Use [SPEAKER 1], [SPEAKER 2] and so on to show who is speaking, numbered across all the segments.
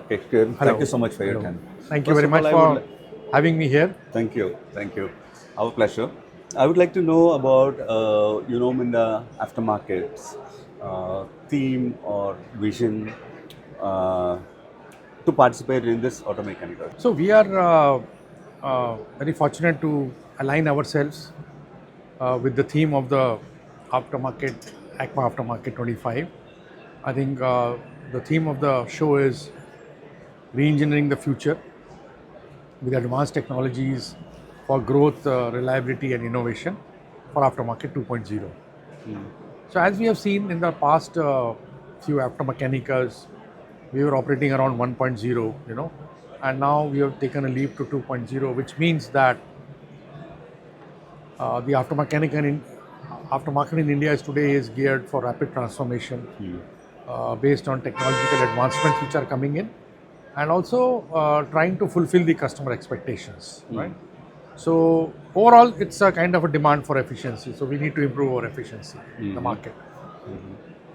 [SPEAKER 1] Rakesh Kher.
[SPEAKER 2] Hello.
[SPEAKER 1] Thank you so much for your
[SPEAKER 2] Hello.
[SPEAKER 1] time.
[SPEAKER 2] Thank you
[SPEAKER 1] First
[SPEAKER 2] very
[SPEAKER 1] of
[SPEAKER 2] much
[SPEAKER 1] all, I
[SPEAKER 2] for
[SPEAKER 1] would
[SPEAKER 2] having me here.
[SPEAKER 1] thank you, thank you. Our pleasure. I would like to know about UNO Minda Aftermarket's theme or vision uh, to participate in this automechanical.
[SPEAKER 2] So we are very fortunate to align ourselves with the theme of the aftermarket, ACMA Aftermarket 25. I think the theme of the show is re-engineering the future with advanced technologies for growth, reliability and innovation for Aftermarket 2.0. So as we have seen in the past few Aftermechanicas, we were operating around 1.0, and now we have taken a leap to 2.0, which means that the aftermarket in India is today is geared for rapid transformation based on technological advancements which are coming in, and also trying to fulfill the customer expectations, right? So overall, it's a kind of a demand for efficiency. So we need to improve our efficiency in the market.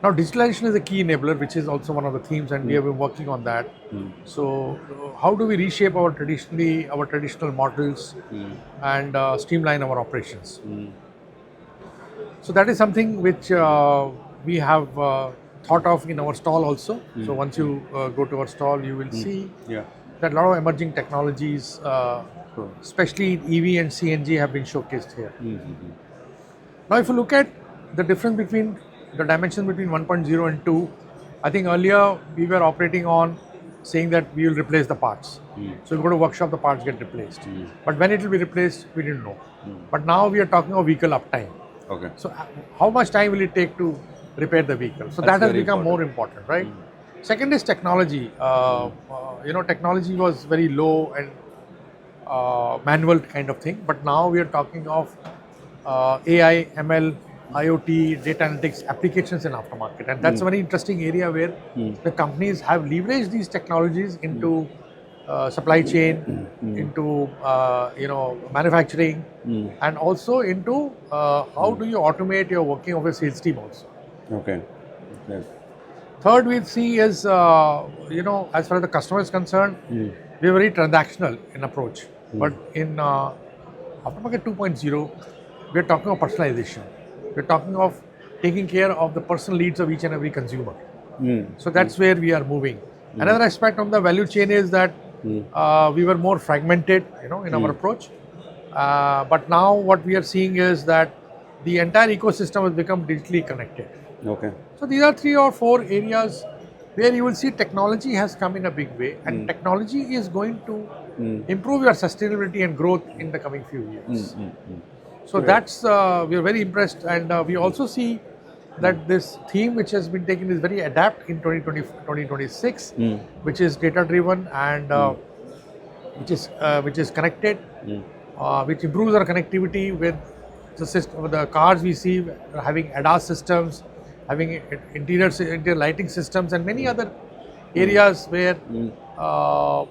[SPEAKER 2] Now, digitalization is a key enabler, which is also one of the themes, and we have been working on that. So, how do we reshape our traditional models and streamline our operations? So that is something which we have thought of in our stall also. So once you go to our stall, you will see
[SPEAKER 1] Yeah.
[SPEAKER 2] that a lot of emerging technologies, especially EV and CNG, have been showcased here. Now, if you look at the difference between the dimension between 1.0 and 2, I think earlier we were operating on saying that we will replace the parts. So we go to workshop, the parts get replaced. But when it will be replaced, we didn't know. But now we are talking of vehicle uptime.
[SPEAKER 1] Okay.
[SPEAKER 2] So how much time will it take to repair the vehicle? So that has
[SPEAKER 1] very
[SPEAKER 2] become more important, right? Second is technology. Technology was very low and manual kind of thing, but now we are talking of AI, ML, IoT, data analytics applications in aftermarket, and that's a very interesting area where the companies have leveraged these technologies into supply chain, into manufacturing, and also into how do you automate your working of a sales team also.
[SPEAKER 1] Okay. Yes.
[SPEAKER 2] Third, we see is as far as the customer is concerned, we are very transactional in approach. But in Aftermarket 2.0, we are talking of personalization. We are talking of taking care of the personal needs of each and every consumer. So that's where we are moving. Another aspect of the value chain is that we were more fragmented, in our approach. But now what we are seeing is that the entire ecosystem has become digitally connected.
[SPEAKER 1] Okay.
[SPEAKER 2] So these are 3 or 4 areas where you will see technology has come in a big way, and technology is going to improve your sustainability and growth in the coming few years. So that's we are very impressed, and we also see that this theme which has been taken is very adapt in 2026, which is data driven and which is connected, which improves our connectivity with the system. With the cars we see having ADAS systems, having interior lighting systems, and many other areas where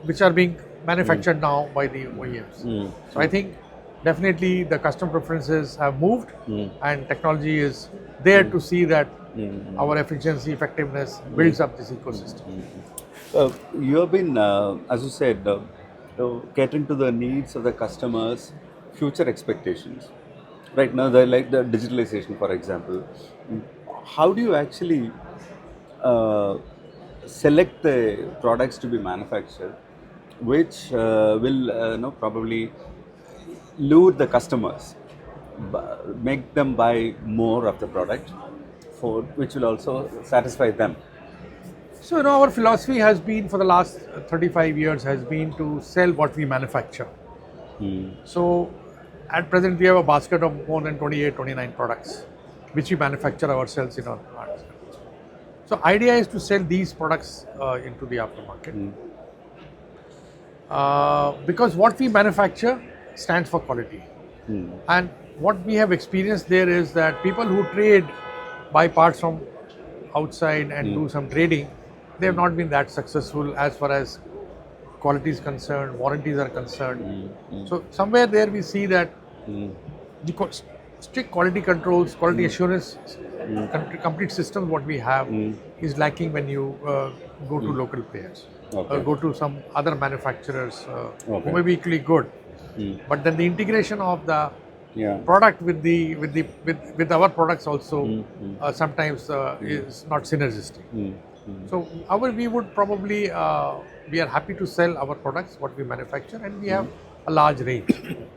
[SPEAKER 2] which are being manufactured now by the OEMs. So I think definitely the customer preferences have moved, and technology is there to see that our efficiency, effectiveness builds up this ecosystem.
[SPEAKER 1] You have been, as you said, catering to the needs of the customers' future expectations. Right now, they like the digitalization, for example. How do you actually select the products to be manufactured, which will probably lure the customers, make them buy more of the product, for which will also satisfy them.
[SPEAKER 2] So our philosophy has been for the last 35 years has been to sell what we manufacture. So at present we have a basket of more than 28, 29 products which we manufacture ourselves in our plants. So idea is to sell these products into the aftermarket. Because what we manufacture stands for quality. And what we have experienced there is that people who trade, buy parts from outside and do some trading, they have not been that successful as far as quality is concerned, warranties are concerned. So somewhere there we see that the strict quality controls, quality assurance, complete system what we have is lacking when you go to local players.
[SPEAKER 1] Okay.
[SPEAKER 2] go to some other manufacturers who
[SPEAKER 1] Okay.
[SPEAKER 2] may be equally good. But then the integration of the
[SPEAKER 1] Yeah.
[SPEAKER 2] product with our products also sometimes is not synergistic. So we would probably we are happy to sell our products what we manufacture, and we have a large range.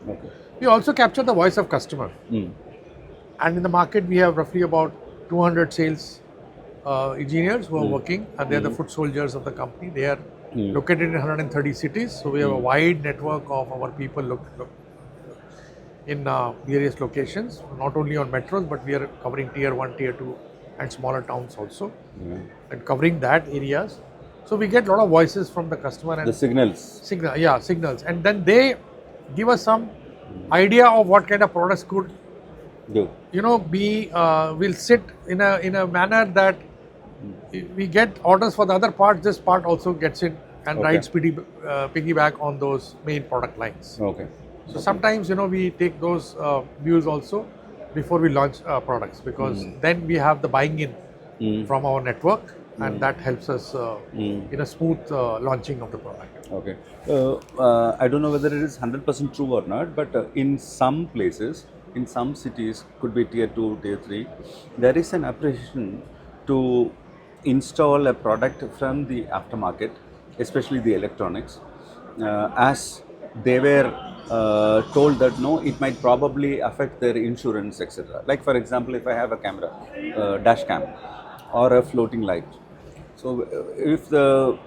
[SPEAKER 1] Okay.
[SPEAKER 2] We also capture the voice of customer, and in the market we have roughly about 200 sales engineers who are working, and they are the foot soldiers of the company. They are located in 130 cities, so we have a wide network of our people look in various locations, not only on metros, but we are covering tier 1, tier 2 and smaller towns also, and covering that areas. So we get a lot of voices from the customer and
[SPEAKER 1] The signals.
[SPEAKER 2] signals, and then they give us some idea of what kind of products could
[SPEAKER 1] Do.
[SPEAKER 2] be will sit in a manner that we get orders for the other parts. This part also gets in and
[SPEAKER 1] Okay.
[SPEAKER 2] rides piggyback on those main product lines.
[SPEAKER 1] Okay.
[SPEAKER 2] So sometimes we take those views also before we launch products, because then we have the buying in from our network, and that helps us in a smooth launching of the product.
[SPEAKER 1] Okay. I don't know whether it is 100% true or not, but in some places, in some cities, could be tier 2, tier 3, there is an appreciation to install a product from the aftermarket, especially the electronics, as they were told that no, it might probably affect their insurance, etc. Like for example, if I have a camera, dash cam, or a floating light. So if the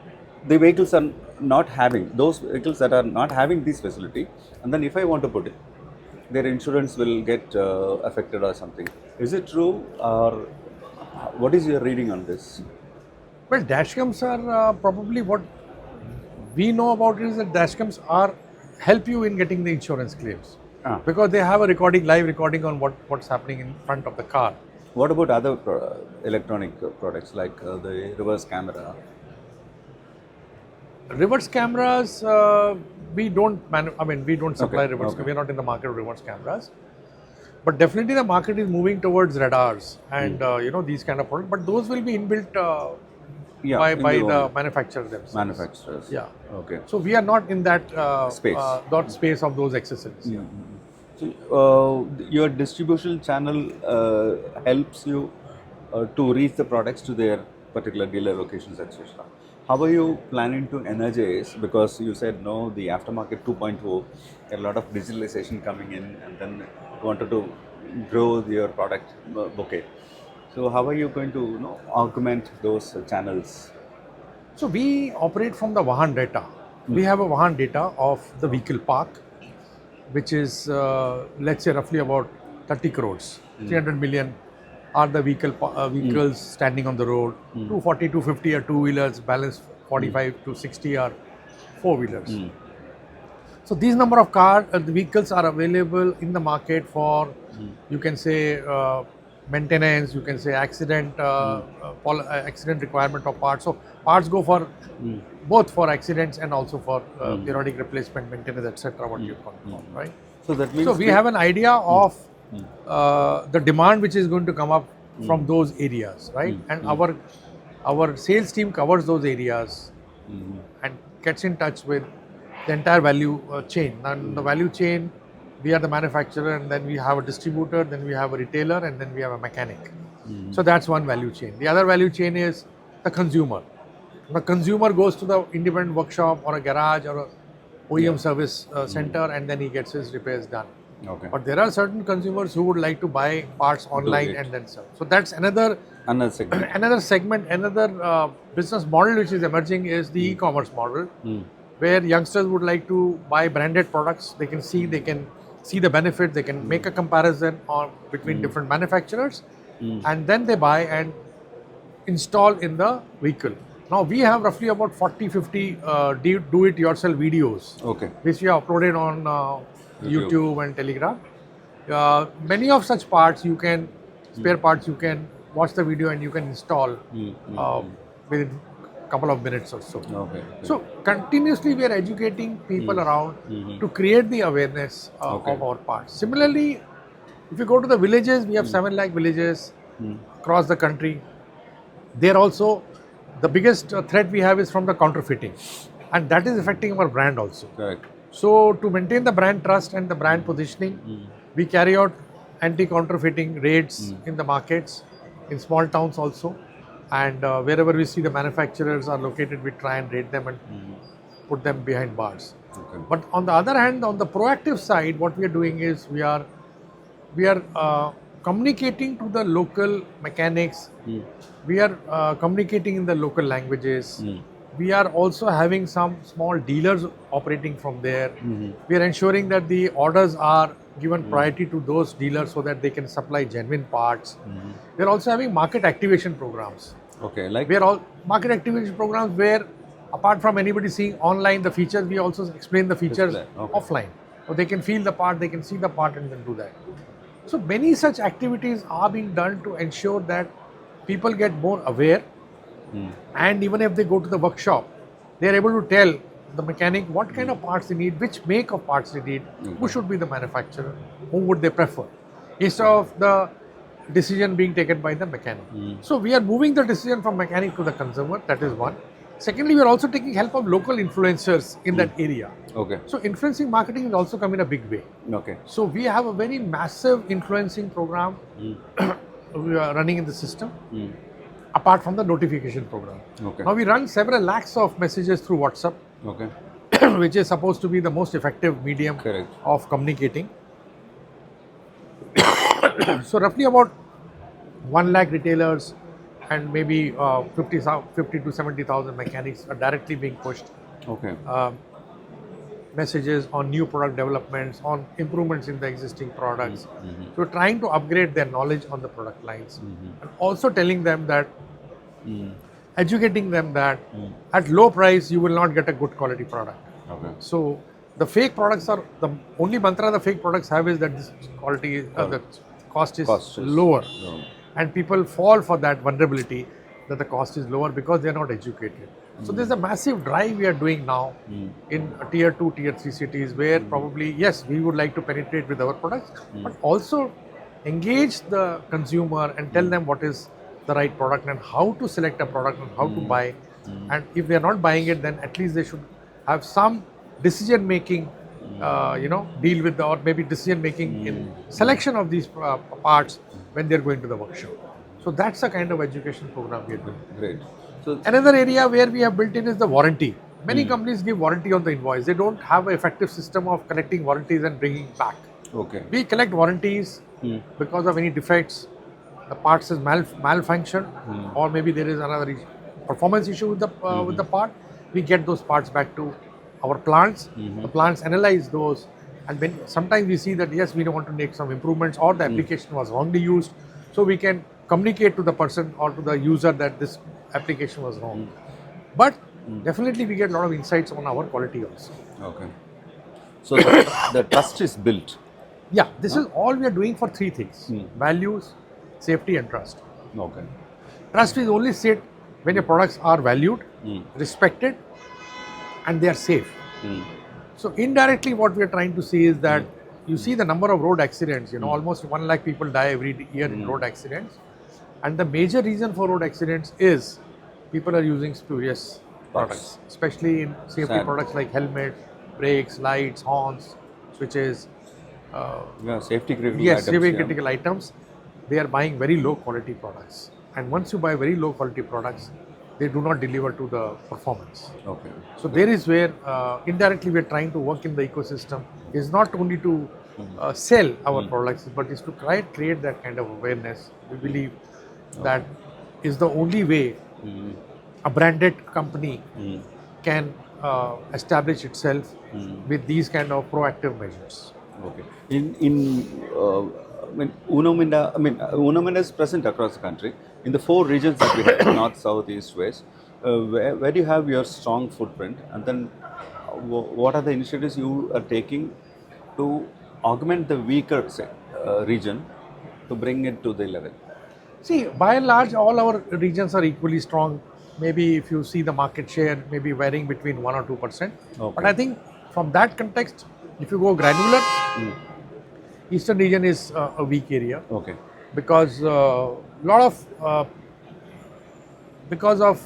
[SPEAKER 1] vehicles are not having, those vehicles that are not having this facility, and then if I want to put it, their insurance will get affected or something. Is it true, or what is your reading on this?
[SPEAKER 2] Well, dashcams are probably what we know about is that dashcams are help you in getting the insurance claims, because they have a live recording on what's happening in front of the car.
[SPEAKER 1] What about other electronic products like the reverse camera?
[SPEAKER 2] Reverse cameras, we don't we don't supply
[SPEAKER 1] Okay,
[SPEAKER 2] reverse.
[SPEAKER 1] okay.
[SPEAKER 2] We're not in the market of reverse cameras, but definitely the market is moving towards radars and these kind of products. But those will be inbuilt by
[SPEAKER 1] in
[SPEAKER 2] the manufacturer themselves.
[SPEAKER 1] manufacturers.
[SPEAKER 2] Yeah.
[SPEAKER 1] Okay.
[SPEAKER 2] So we are not in that
[SPEAKER 1] Space.
[SPEAKER 2] space of those accessories. Yeah.
[SPEAKER 1] So, your distribution channel helps you to reach the products to their particular dealer locations, etc. How are you planning to energize? Because you said no, the aftermarket 2.0, a lot of digitalisation coming in, and then wanted to grow your product bouquet. So, how are you going to augment those channels?
[SPEAKER 2] So we operate from the Vahan data. We have a Vahan data of the vehicle park, which is let's say roughly about 30 crores, 300 million are the vehicles standing on the road. 240, 250 are two-wheelers, balance 45 to 60 are four-wheelers. So these number of the vehicles are available in the market for, you can say, maintenance, you can say accident requirement of parts. So parts go for both for accidents and also for periodic replacement, maintenance, etc. What you call it, right?
[SPEAKER 1] So that means
[SPEAKER 2] So we have an idea of the demand which is going to come up from those areas, right? And our sales team covers those areas and gets in touch with the entire value chain. And the value chain, we are the manufacturer, and then we have a distributor, then we have a retailer, and then we have a mechanic. So that's one value chain. The other value chain is the consumer. The consumer goes to the independent workshop or a garage or a OEM service center, and then he gets his repairs done.
[SPEAKER 1] Okay.
[SPEAKER 2] But there are certain consumers who would like to buy parts online and then sell. So that's another
[SPEAKER 1] segment.
[SPEAKER 2] Another business model which is emerging is the e-commerce model, where youngsters would like to buy branded products. They can see the benefit. They can make a comparison between different manufacturers, and then they buy and install in the vehicle. Now we have roughly about 40-50 do-it-yourself videos, which we have uploaded on YouTube and Telegram. Many of such parts spare parts you can watch the video and you can install within a couple of minutes or so. So continuously we are educating people around to create the awareness of our parts. Similarly, if you go to the villages, we have 7 lakh villages across the country. There also the biggest threat we have is from the counterfeiting, and that is affecting our brand also.
[SPEAKER 1] Correct.
[SPEAKER 2] So to maintain the brand trust and the brand positioning, we carry out anti-counterfeiting raids in the markets, in small towns also, and wherever we see the manufacturers are located, we try and raid them and put them behind bars.
[SPEAKER 1] Okay.
[SPEAKER 2] But on the other hand, on the proactive side, what we are doing is we are communicating to the local mechanics. We are communicating in the local languages. We are also having some small dealers operating from there. We are ensuring that the orders are given priority to those dealers so that they can supply genuine parts. We are also having market activation programs.
[SPEAKER 1] Okay. Like.
[SPEAKER 2] We are all market activation programs where, apart from anybody seeing online the features, we also explain the features offline. So they can feel the part, they can see the part, and then do that. So many such activities are being done to ensure that people get more aware, and even if they go to the workshop, they are able to tell the mechanic what kind of parts they need, which make of parts they need, who should be the manufacturer, whom would they prefer, instead of the decision being taken by the mechanic. So we are moving the decision from mechanic to the consumer. That is one. Secondly, we are also taking help of local influencers in that area.
[SPEAKER 1] Okay.
[SPEAKER 2] So influencing marketing has also come in a big way.
[SPEAKER 1] Okay.
[SPEAKER 2] So we have a very massive influencing program we are running in the system, apart from the notification program.
[SPEAKER 1] Okay.
[SPEAKER 2] Now we run several lakhs of messages through WhatsApp,
[SPEAKER 1] Okay.
[SPEAKER 2] which is supposed to be the most effective medium
[SPEAKER 1] Correct.
[SPEAKER 2] of communicating. So roughly about 1 lakh retailers and maybe 50 to 70,000 mechanics are directly being pushed.
[SPEAKER 1] Okay.
[SPEAKER 2] Messages on new product developments, on improvements in the existing products. So trying to upgrade their knowledge on the product lines, and also telling them that, educating them that at low price you will not get a good quality product.
[SPEAKER 1] Okay.
[SPEAKER 2] So the fake products are, the only mantra the fake products have is that this quality, the cost is lower. And people fall for that vulnerability that the cost is lower because they are not educated. So there's a massive drive we are doing now in tier 2, tier 3 cities where probably, yes, we would like to penetrate with our products, but also engage the consumer and tell them what is the right product and how to select a product and how to buy. And if they are not buying it, then at least they should have some decision making, deal with the, or maybe decision making in selection of these parts when they're going to the workshop. So that's the kind of education program we are doing.
[SPEAKER 1] Great. So
[SPEAKER 2] Another area where we have built in is the warranty. Many companies give warranty on the invoice. They don't have an effective system of collecting warranties and bringing back.
[SPEAKER 1] okay.
[SPEAKER 2] We collect warranties because of any defects, the parts is malfunctioned, or maybe there is another performance issue with the part. We get those parts back to our plants. The plants analyze those, and when sometimes we see that yes, we want to make some improvements, or the application was wrongly used, so we can communicate to the person or to the user that this application was wrong. But definitely we get a lot of insights on our quality also.
[SPEAKER 1] Okay. So the trust is built.
[SPEAKER 2] Yeah, this is all we are doing for three things: values, safety, and trust.
[SPEAKER 1] Okay.
[SPEAKER 2] Trust is only set when your products are valued, respected, and they are safe. So indirectly what we are trying to see is that you see the number of road accidents, almost 1 lakh people die every year in road accidents. And the major reason for road accidents is people are using spurious products, especially in safety products like helmet, brakes, lights, horns, switches.
[SPEAKER 1] Safety critical
[SPEAKER 2] yes,
[SPEAKER 1] items.
[SPEAKER 2] safety critical items. They are buying very low quality products. And once you buy very low quality products, they do not deliver to the performance.
[SPEAKER 1] Okay.
[SPEAKER 2] So there is where indirectly we are trying to work in the ecosystem. Is not only to sell our products, but is to create that kind of awareness. We believe that is the only way a branded company can establish itself with these kind of proactive measures.
[SPEAKER 1] Okay. UNO Minda, UNO Minda is present across the country in the 4 regions that we have: north, south, east, west. Where do you have your strong footprint, and then what are the initiatives you are taking to augment the weaker region to bring it to the level?
[SPEAKER 2] See, by and large, all our regions are equally strong. Maybe if you see the market share, maybe varying between 1 or 2%.
[SPEAKER 1] Okay.
[SPEAKER 2] But I think from that context, if you go granular, Eastern region is a weak area.
[SPEAKER 1] Okay.
[SPEAKER 2] Because a lot of because of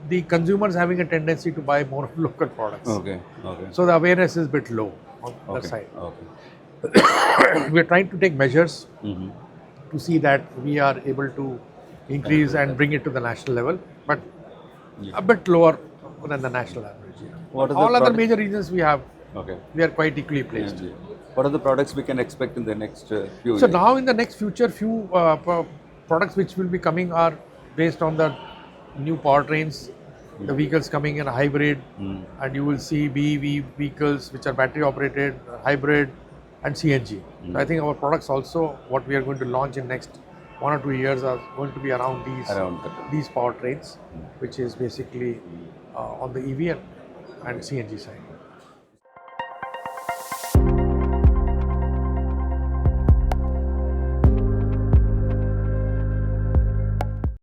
[SPEAKER 2] the consumers having a tendency to buy more local products.
[SPEAKER 1] Okay. Okay.
[SPEAKER 2] So the awareness is a bit low on that
[SPEAKER 1] Okay.
[SPEAKER 2] side.
[SPEAKER 1] Okay.
[SPEAKER 2] We are trying to take measures
[SPEAKER 1] Mm-hmm.
[SPEAKER 2] to see that we are able to increase and bring it to the national level, but
[SPEAKER 1] Yeah.
[SPEAKER 2] a bit lower than the national average. Yeah.
[SPEAKER 1] What are the
[SPEAKER 2] All other
[SPEAKER 1] product-
[SPEAKER 2] major regions we have,
[SPEAKER 1] Okay.
[SPEAKER 2] we are quite equally placed.
[SPEAKER 1] Yeah. What are the products we can expect in the next few
[SPEAKER 2] So
[SPEAKER 1] years?
[SPEAKER 2] now in the next future, few products which will be coming are based on the new powertrains, the vehicles coming in hybrid, and you will see BEV vehicles which are battery operated, hybrid, and CNG. So I think our products also, what we are going to launch in next 1 or 2 years, are going to be around
[SPEAKER 1] Around that.
[SPEAKER 2] these powertrains, which is basically on the EV and CNG side.